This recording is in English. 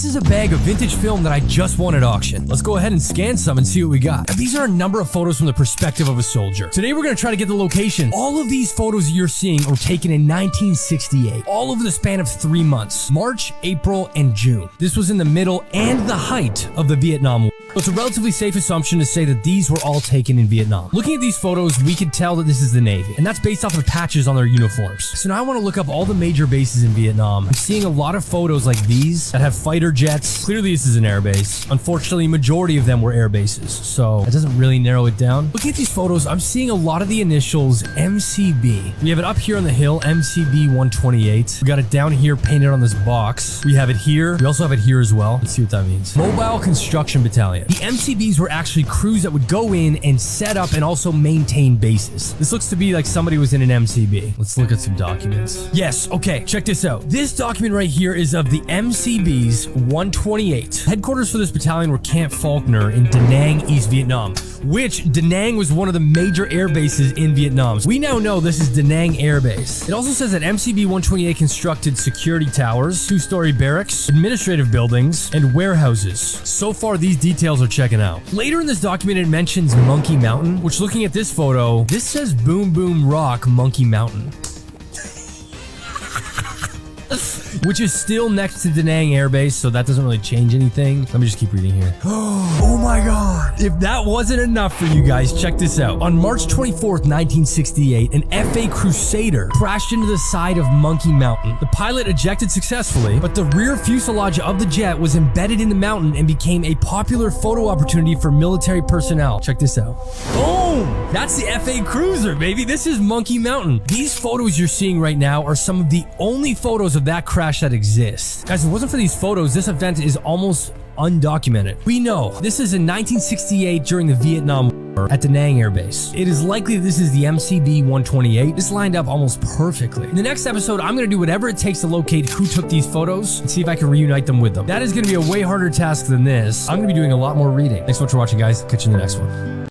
This is a bag of vintage film that I just won at auction. Let's go ahead and scan some and see what we got. Now, these are a number of photos from the perspective of a soldier. Today we're going to try to get the location. All of these photos you're seeing were taken in 1968, all over the span of 3 months, March, April, and June. This was in the middle and the height of the Vietnam War. So it's a relatively safe assumption to say that these were all taken in Vietnam. Looking at these photos, we can tell that this is the Navy, and that's based off of patches on their uniforms. So now I want to look up all the major bases in Vietnam. I'm seeing a lot of photos like these that have fighter jets. Clearly this is an air base. Unfortunately, majority of them were air bases, so that doesn't really narrow it down. Looking at these photos, I'm seeing a lot of the initials MCB. We have it up here on the hill, MCB 128. We got it down here painted on this box. We have it here. We also have it here as well. Let's see what that means. Mobile Construction Battalion. The MCBs were actually crews that would go in and set up and also maintain bases. This looks to be like somebody was in an MCB. Let's look at some documents. Yes, okay, check this out. This document right here is of the MCBs 128. Headquarters for this battalion were Camp Faulkner in Da Nang, East Vietnam, which Da Nang was one of the major air bases in Vietnam. We now know this is Da Nang Air Base. It also says that MCB 128 constructed security towers, 2-story barracks, administrative buildings, and warehouses. So far, these details are checking out. Later in this document, it mentions Monkey Mountain, which looking at this photo, this says Boom Boom Rock Monkey Mountain. Which is still next to Da Nang Air Base, so that doesn't really change anything. Let me just keep reading here. Oh my god. If that wasn't enough for you guys, check this out. On March 24th, 1968, an FA Crusader crashed into the side of Monkey Mountain. The pilot ejected successfully, but the rear fuselage of the jet was embedded in the mountain and became a popular photo opportunity for military personnel. Check this out. Boom! That's the FA Cruiser, baby. This is Monkey Mountain. These photos you're seeing right now are some of the only photos of that crash that exists. Guys, if it wasn't for these photos, this event is almost undocumented. We know this is in 1968 during the Vietnam War at Da Nang Air Base. It is likely this is the MCB 128. This lined up almost perfectly. In the next episode, I'm going to do whatever it takes to locate who took these photos and see if I can reunite them with them. That is going to be a way harder task than this. I'm going to be doing a lot more reading. Thanks so much for watching, guys. Catch you in the next one.